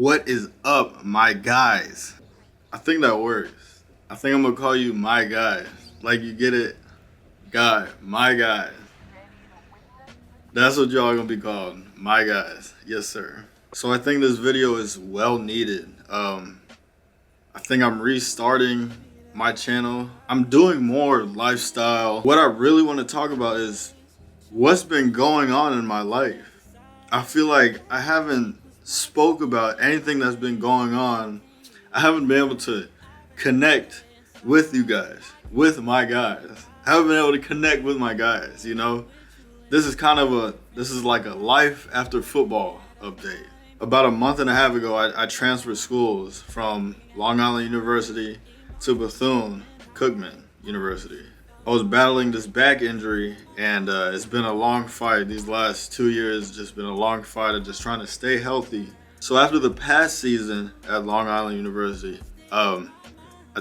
What is up, my guys? I think that works. I think I'm gonna call you my guy. Like you get it? Guy, my guy. That's what y'all gonna be called. My guys. Yes, sir. So I think this video is well needed. I think I'm restarting my channel. I'm doing more lifestyle. What I really want to talk about is what's been going on in my life. I feel like I haven't spoke about anything that's been going on. I haven't been able to connect with you guys, with my guys. I haven't been able to connect with my guys, you know? This is like a life after football update. About a month and a half ago, I transferred schools from Long Island University to Bethune-Cookman University. I was battling this back injury, and it's been a long fight. These last 2 years, just been a long fight of just trying to stay healthy. So after the past season at Long Island University, I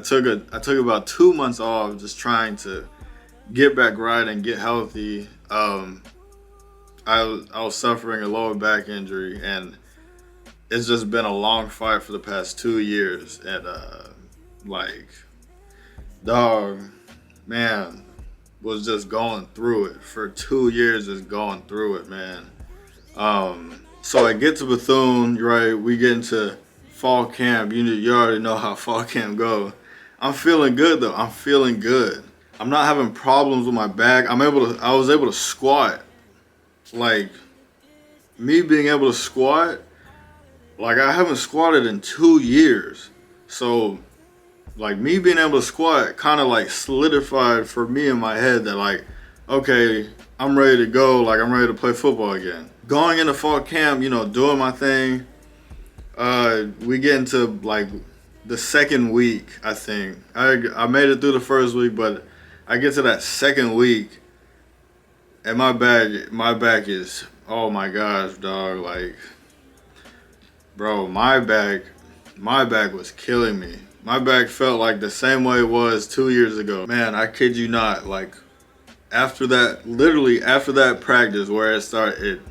took about 2 months off, just trying to get back right and get healthy. I was suffering a lower back injury, and it's just been a long fight for the past 2 years. And like, dog, man, was just going through it for 2 years, just going through it, man. So I get to Bethune, right? We get into fall camp. You already know how fall camp go. I'm feeling good though. I'm feeling good. I'm not having problems with my back. I was able to squat. Like, me being able to squat, like I haven't squatted in 2 years. So like me being able to squat kind of like solidified for me in my head that like, okay, I'm ready to go. Like I'm ready to play football again. Going into fall camp, doing my thing. We get into like the second week. I think I made it through the first week, but I get to that second week, and my back is, oh my gosh, dog. Like, bro, my back was killing me. My back felt like the same way it was 2 years ago. Man, I kid you not. Like literally after that practice where it started,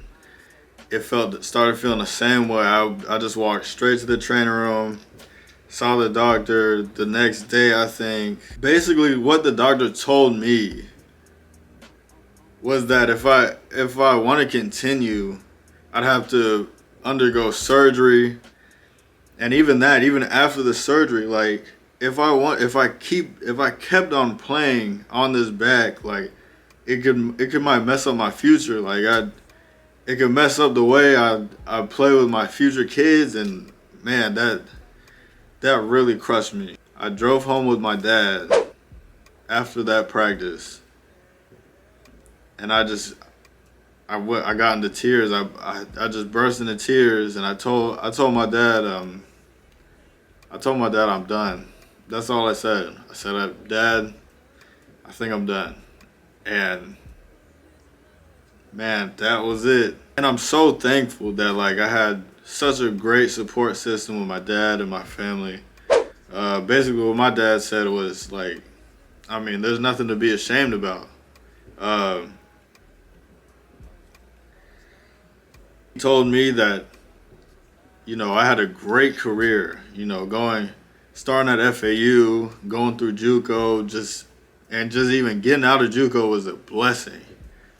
started feeling the same way. I just walked straight to the training room, saw the doctor the next day, I think. Basically, what the doctor told me was that if I want to continue, I'd have to undergo surgery. And even after the surgery, like if I kept on playing on this back, like it might mess up my future. Like it could mess up the way I play with my future kids, and man, that really crushed me. I drove home with my dad after that practice, and I got into tears. I just burst into tears, and I told my dad I'm done. That's all I said. I said, Dad, I think I'm done. And man, that was it. And I'm so thankful that like I had such a great support system with my dad and my family. Basically what my dad said was like, I mean, there's nothing to be ashamed about. He told me that, I had a great career, starting at FAU, going through JUCO, just even getting out of JUCO was a blessing.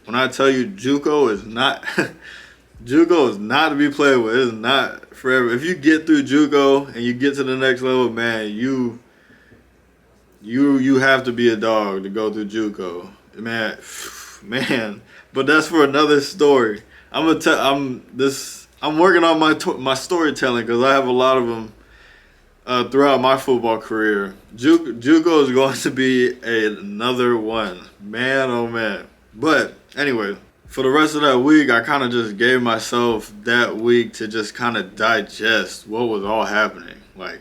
When I tell you JUCO is not JUCO is not to be played with. It's not forever. If you get through JUCO and you get to the next level, man, you have to be a dog to go through JUCO. Man. But that's for another story. I'm working on my storytelling because I have a lot of them throughout my football career. JUCO is going to be another one. Man, oh man. But anyway, for the rest of that week, I kind of just gave myself that week to just kind of digest what was all happening. Like,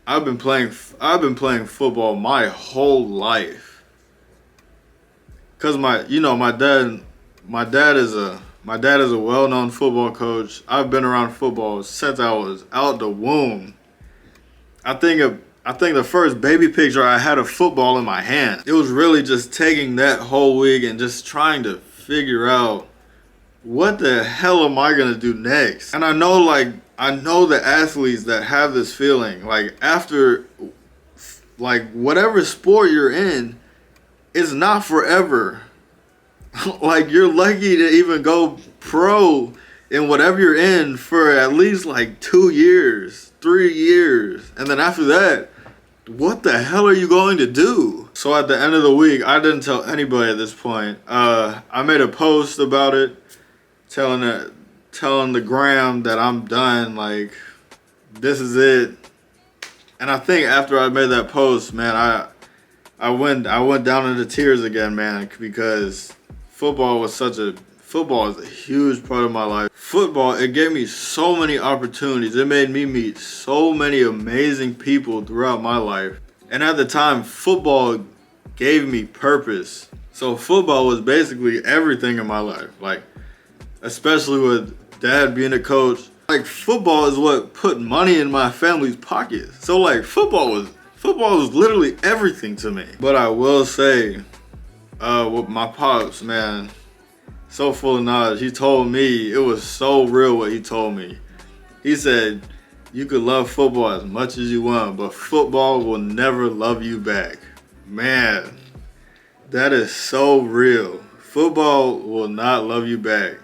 I've been playing football my whole life. Cause my dad is a well-known football coach. I've been around football since I was out the womb. I think the first baby picture I had of football in my hand. It was really just taking that whole week and just trying to figure out what the hell am I gonna do next. And I know like I know the athletes that have this feeling. Like after, like whatever sport you're in, it's not forever. Like you're lucky to even go pro in whatever you're in for at least like 2 years, 3 years. And then after that, what the hell are you going to do? So at the end of the week, I didn't tell anybody at this point. I made a post about it, telling the gram that I'm done. Like, this is it. And I think after I made that post, man, I went down into tears again, man, because football is a huge part of my life. Football, it gave me so many opportunities. It made me meet so many amazing people throughout my life. And at the time, football gave me purpose. So football was basically everything in my life. Like, especially with dad being a coach. Like, football is what put money in my family's pockets. So like, football was literally everything to me. But I will say, with my pops, man, so full of knowledge. He told me, it was so real what he told me. He said, you could love football as much as you want, but football will never love you back. Man, that is so real. Football will not love you back.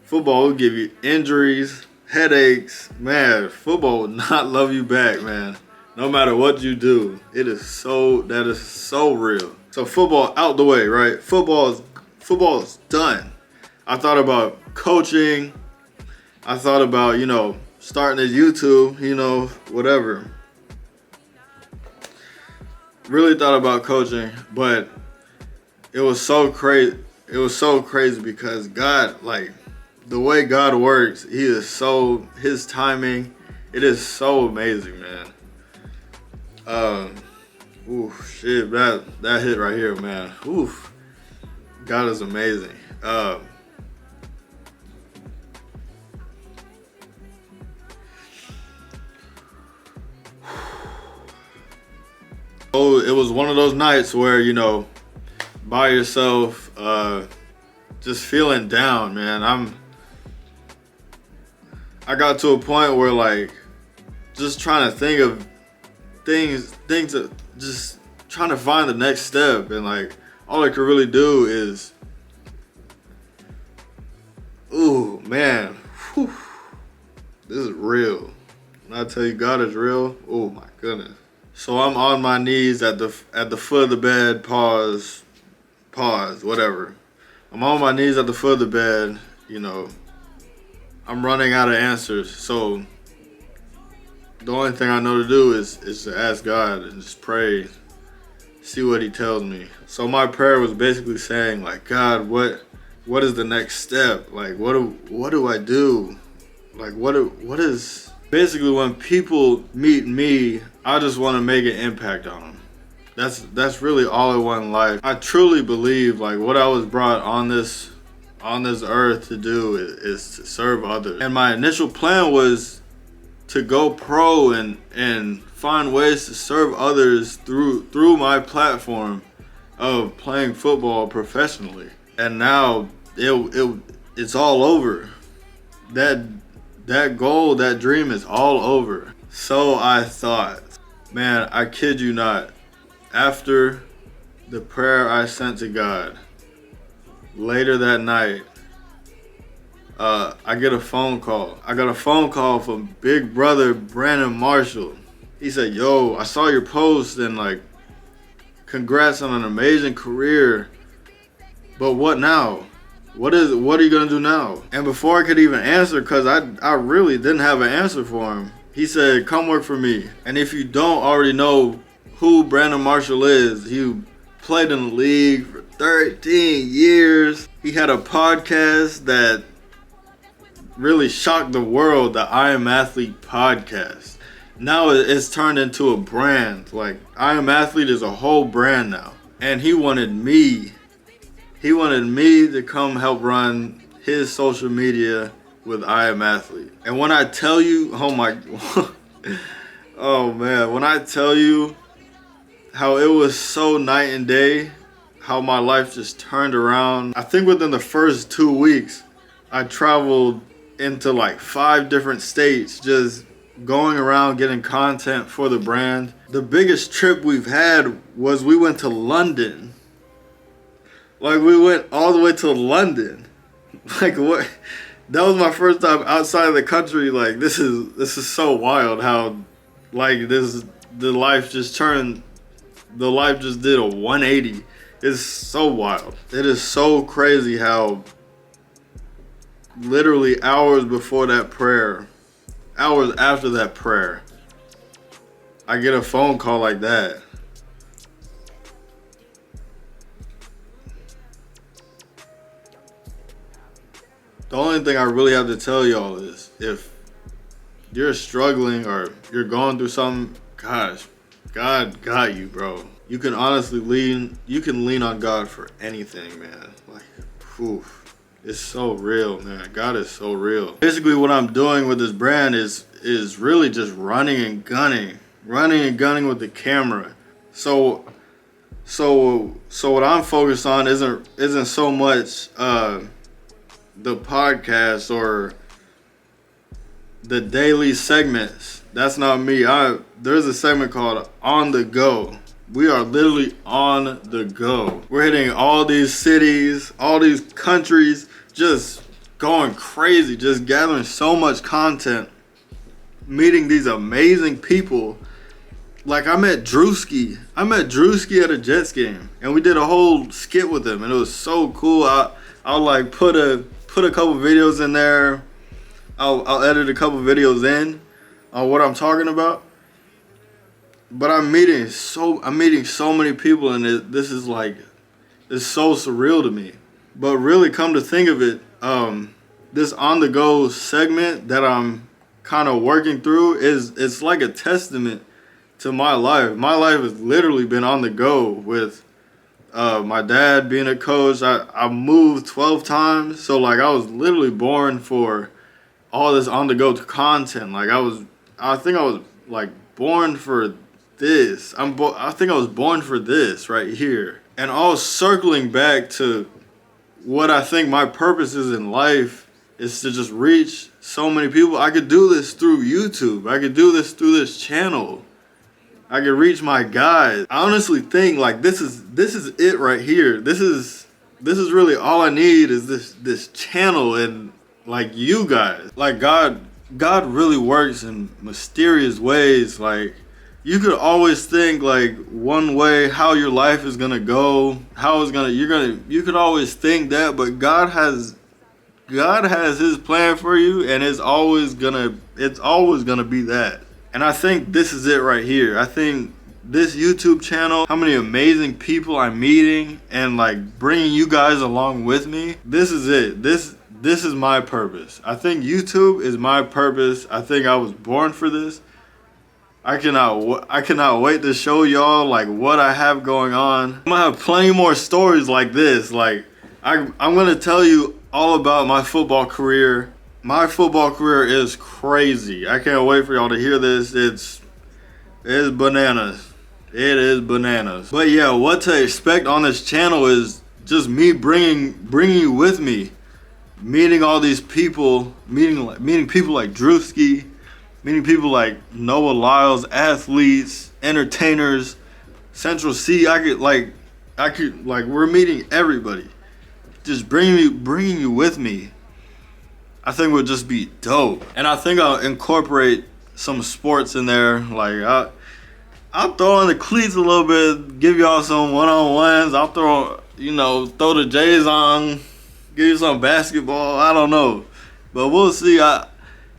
Football will give you injuries, headaches. Man, football will not love you back, man. No matter what you do. That is so real. So football out the way, right? Football is done. I thought about coaching. I thought about, starting a YouTube, whatever. Really thought about coaching, but it was so crazy. It was so crazy because God, like, the way God works, his timing, it is so amazing, man. Shit, that hit right here, man. Oof. God is amazing. Oh, it was one of those nights where, by yourself, just feeling down, man. I got to a point where, like, just trying to think of things to just trying to find the next step, and like all I could really do is, ooh, man, whew, this is real. When I tell you God is real, oh my goodness. So I'm on my knees at the foot of the bed, pause, whatever. I'm on my knees at the foot of the bed, I'm running out of answers. So the only thing I know to do is to ask God and just pray, see what he tells me. So my prayer was basically saying, like, God, what is the next step? Like, what do I do? Like, what is... Basically, when people meet me, I just want to make an impact on them. That's really all I want in life. I truly believe, like, what I was brought on this earth to do is to serve others. And my initial plan was to go pro and find ways to serve others through my platform of playing football professionally. And now it's all over. That goal, that dream is all over. So I thought, man, I kid you not, after the prayer I sent to God, later that night, I get a phone call. I got a phone call from big brother Brandon Marshall. He said, yo, I saw your post and, like, congrats on an amazing career, but what now? What are you gonna do now? And before I could even answer, because I really didn't have an answer for him, he said, come work for me. And if you don't already know who Brandon Marshall is, he played in the league for 13 years. He had a podcast that really shocked the world, the I Am Athlete podcast. Now it's turned into a brand. Like, I Am Athlete is a whole brand now. And he wanted me to come help run his social media with I Am Athlete. And when I tell you, oh man, when I tell you how it was so night and day, how my life just turned around. I think within the first 2 weeks, I traveled into like 5 different states, just going around getting content for the brand. The biggest trip we've had was we went to London. Like, we went all the way to London. Like, what? That was my first time outside of the country. Like, this is so wild how, like, the life just did a 180. It's so wild. It is so crazy how literally hours before that prayer, hours after that prayer, I get a phone call like that. The only thing I really have to tell y'all is, if you're struggling or you're going through something, gosh, God got you, bro. You can honestly lean on God for anything, man. Like, whew, it's so real, man. God is so real. Basically, what I'm doing with this brand is really just running and gunning with the camera. So what I'm focused on isn't so much the podcast or the daily segments. That's not me. There's a segment called On the Go. We are literally on the go. We're hitting all these cities, all these countries, just going crazy, just gathering so much content, meeting these amazing people. Like, I met Drewski at a Jets game, and we did a whole skit with him, and it was so cool. I'll like put a couple videos in there. I'll edit a couple videos in on what I'm talking about. But I'm meeting so many people, and this is like, it's so surreal to me. But really, come to think of it, this on the go segment that I'm kind of working through it's like a testament to my life. My life has literally been on the go with my dad being a coach. I moved 12 times, so like I was literally born for all this on the go content. Like I think I was like born for this. I think I was born for this right here. And all circling back to what I think my purpose is in life is to just reach so many people. I could do this through YouTube. I could do this through this channel. I could reach my guys. I honestly think like this is it right here. This is really all I need is this channel and like you guys. Like God really works in mysterious ways. Like, you could always think like one way how your life is gonna go, you could always think that, but God has his plan for you, and it's always gonna be that. And I think this is it right here. I think this YouTube channel, how many amazing people I'm meeting and like bringing you guys along with me, this is it. This is my purpose. I think YouTube is my purpose. I think I was born for this. I cannot wait to show y'all like what I have going on. I'm gonna have plenty more stories like this. Like I'm gonna tell you all about my football career. My football career is crazy. I can't wait for y'all to hear this. It's bananas. It is bananas. But yeah, what to expect on this channel is just me bringing you with me, meeting all these people, meeting people like Drewski, meeting people like Noah Lyles, athletes, entertainers, Central C. We're meeting everybody. Just bringing you with me. I think would just be dope. And I think I'll incorporate some sports in there. Like I'll throw in the cleats a little bit, give y'all some one-on-ones. I'll throw the J's on, give you some basketball. I don't know, but we'll see.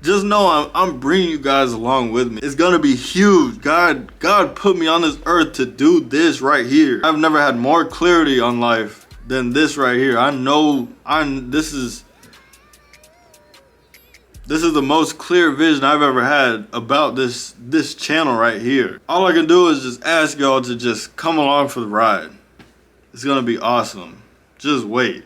Just know I'm bringing you guys along with me. It's gonna be huge. God put me on this earth to do this right here. I've never had more clarity on life than this right here. I know this is the most clear vision I've ever had about this channel right here. All I can do is just ask y'all to just come along for the ride. It's gonna be awesome. Just wait.